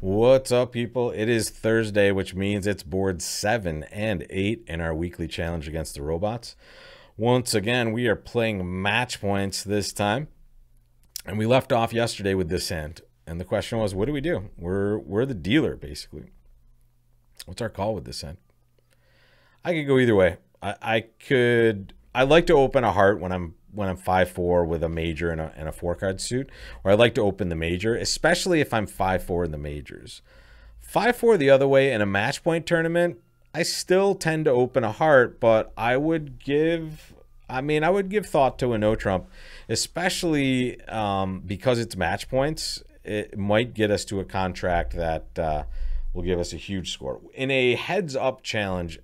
What's up, people? It is Thursday, which means it's board 7 and 8 in our weekly challenge against the robots. Once again, we are playing match points this time. And we left off yesterday with this hand. And the question was, what do we do? We're the dealer, basically. What's our call with this hand? I could go either way. I like to open a heart when I'm 5-4 with a major and a 4-card suit, or I like to open the major, especially if I'm 5-4 in the majors. 5-4 the other way in a match point tournament, I still tend to open a heart, but I would give thought to a no trump, especially because it's match points. It might get us to a contract that will give us a huge score. In a heads up challenge,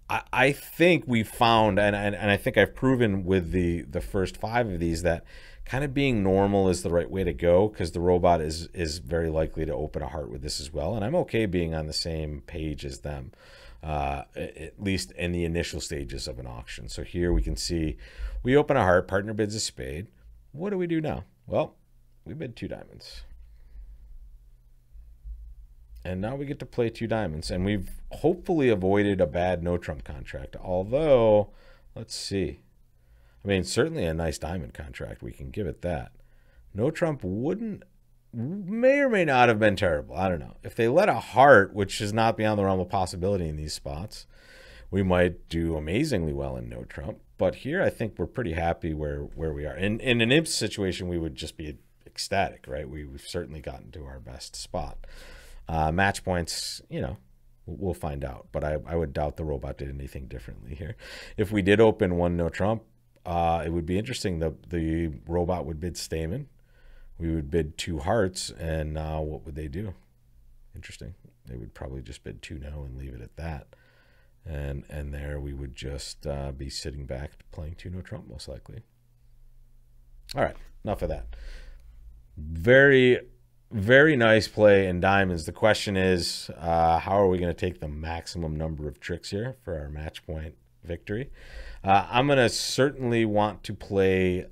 I think we found, and I think I've proven with the first 5 of these, that kind of being normal is the right way to go, because the robot is very likely to open a heart with this as well. And I'm okay being on the same page as them, at least in the initial stages of an auction. So here we can see we open a heart, partner bids a spade. What do we do now? Well, we bid 2 diamonds. And now we get to play 2 diamonds, and we've hopefully avoided a bad no trump contract. Although, let's see. I mean, certainly a nice diamond contract. We can give it that. No trump may or may not have been terrible. I don't know. If they let a heart, which is not beyond the realm of possibility in these spots, we might do amazingly well in no trump. But here, I think we're pretty happy where we are. In an imps situation, we would just be ecstatic, right? We've certainly gotten to our best spot. Match points, we'll find out. But I would doubt the robot did anything differently here. If we did open 1 no trump, it would be interesting. The robot would bid Stayman. We would bid 2 hearts, and what would they do? Interesting. They would probably just bid 2 no and leave it at that. And there we would just be sitting back playing 2 no trump, most likely. All right, enough of that. Very nice play in diamonds. The question is, how are we going to take the maximum number of tricks here for our match point victory? I'm going to certainly want to play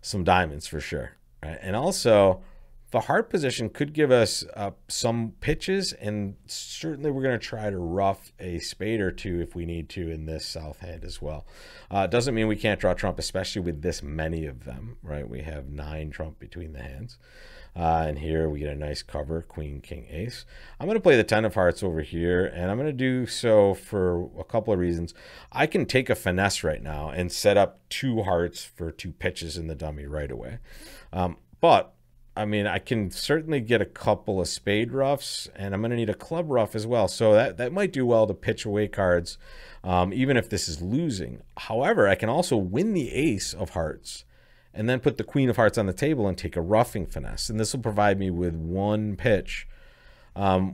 some diamonds for sure. Right? And also, the heart position could give us some pitches, and certainly we're going to try to rough a spade or 2 if we need to in this south hand as well. Doesn't mean we can't draw trump, especially with this many of them, right? We have 9 trump between the hands. And here we get a nice cover, queen, king, ace. I'm going to play the 10 of hearts over here, and I'm going to do so for a couple of reasons. I can take a finesse right now and set up 2 hearts for 2 pitches in the dummy right away. But, I mean, I can certainly get a couple of spade roughs, and I'm going to need a club rough as well. So that might do well to pitch away cards, even if this is losing. However, I can also win the ace of hearts and then put the queen of hearts on the table and take a roughing finesse. And this will provide me with 1 pitch,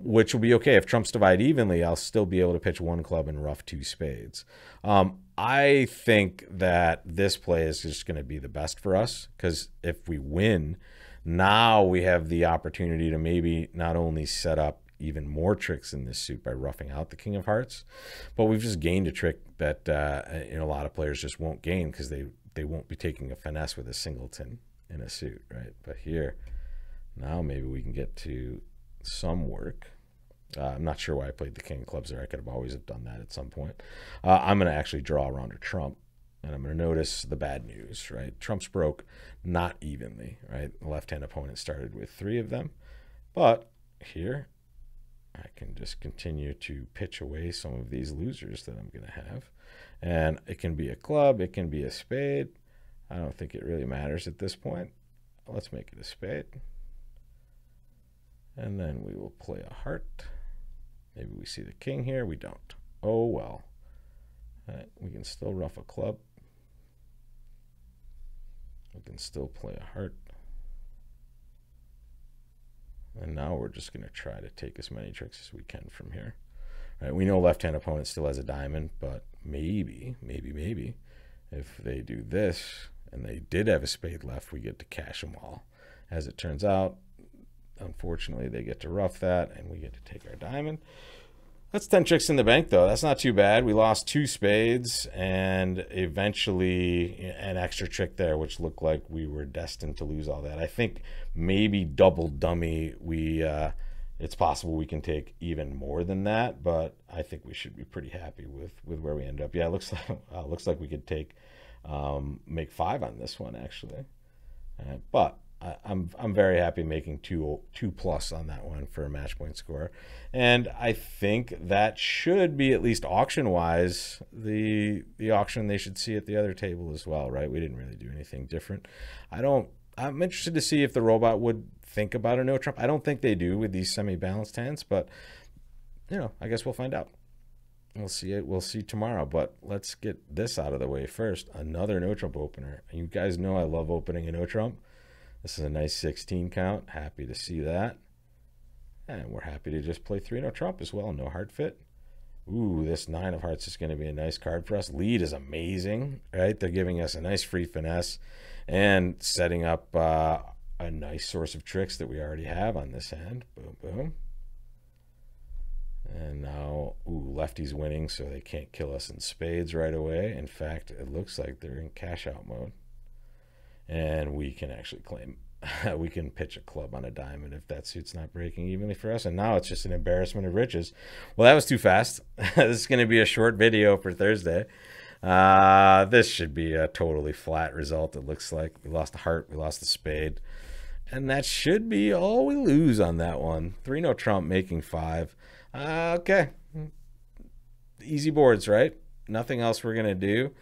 which will be okay. If trumps divide evenly, I'll still be able to pitch 1 club and rough 2 spades. I think that this play is just going to be the best for us, because if we win, now we have the opportunity to maybe not only set up even more tricks in this suit by roughing out the king of hearts, but we've just gained a trick that a lot of players just won't gain, because they won't be taking a finesse with a singleton in a suit, right? But here, now maybe we can get to some work. I'm not sure why I played the king of clubs there. I could have always have done that at some point. I'm going to actually draw around a trump, and I'm going to notice the bad news, right? Trumps broke not evenly, right? The left-hand opponent started with 3 of them. But here, I can just continue to pitch away some of these losers that I'm going to have. And it can be a club, it can be a spade. I don't think it really matters at this point. Let's make it a spade. And then we will play a heart. Maybe we see the king here. We don't. Oh, well. All right, we can still rough a club. We can still play a heart. And now we're just going to try to take as many tricks as we can from here. Right, we know left-hand opponent still has a diamond, but maybe, if they do this, and they did have a spade left, we get to cash them all. As it turns out, unfortunately, they get to rough that, and we get to take our diamond. That's 10 tricks in the bank, though. That's not too bad. We lost 2 spades and eventually an extra trick there, which looked like we were destined to lose all that. I think maybe double dummy, it's possible we can take even more than that, but I think we should be pretty happy with where we end up. Yeah, it looks like we could take make 5 on this one, actually. But I'm very happy making two plus on that one for a match point score, and I think that should be, at least auction wise, the auction they should see at the other table as well, right? We didn't really do anything different. I'm interested to see if the robot would think about a no trump. I don't think they do with these semi-balanced hands, but I guess we'll find out. We'll see it. We'll see tomorrow. But let's get this out of the way first. Another no trump opener. You guys know I love opening a no trump. This is a nice 16 count. Happy to see that. And we're happy to just play 3 no trump as well. No heart fit. Ooh, this 9 of hearts is going to be a nice card for us. Lead is amazing, right? They're giving us a nice free finesse and setting up a nice source of tricks that we already have on this hand. Boom, boom. And now, ooh, lefty's winning, so they can't kill us in spades right away. In fact, it looks like they're in cash out mode. And we can actually claim, we can pitch a club on a diamond if that suit's not breaking evenly for us. And now it's just an embarrassment of riches. Well, that was too fast. This is going to be a short video for Thursday. This should be a totally flat result, it looks like. We lost the heart, we lost the spade. And that should be all we lose on that one. 3 no trump, making 5. Okay. Easy boards, right? Nothing else we're going to do.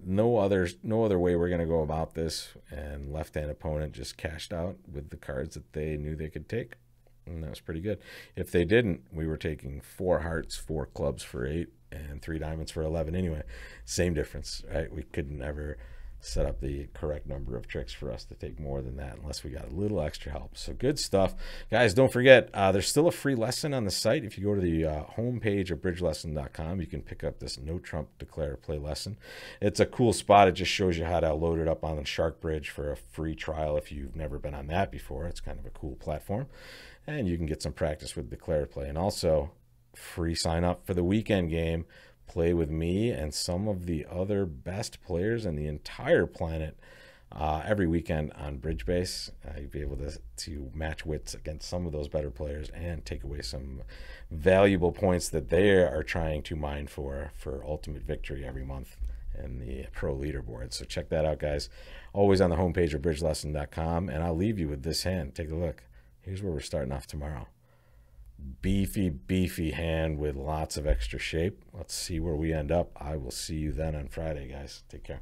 No other way we're going to go about this, and left-hand opponent just cashed out with the cards that they knew they could take, and that was pretty good. If they didn't, we were taking 4 hearts, 4 clubs for 8, and 3 diamonds for 11 anyway. Same difference, right? We couldn't ever set up the correct number of tricks for us to take more than that unless we got a little extra help. So good stuff, guys. Don't forget, there's still a free lesson on the site. If you go to the homepage of bridgelesson.com, you can pick up this no trump declare play lesson. It's a cool spot. It just shows you how to load it up on the Shark Bridge for a free trial if you've never been on that before. It's kind of a cool platform, and you can get some practice with declare play. And also free sign up for the weekend game. Play with me and some of the other best players on the entire planet every weekend on BridgeBase. You'll be able to match wits against some of those better players and take away some valuable points that they are trying to mine for ultimate victory every month in the pro leaderboard. So check that out, guys. Always on the homepage of bridgelesson.com. And I'll leave you with this hand. Take a look. Here's where we're starting off tomorrow. Beefy hand with lots of extra shape. Let's see where we end up. I will see you then on Friday, guys. Take care.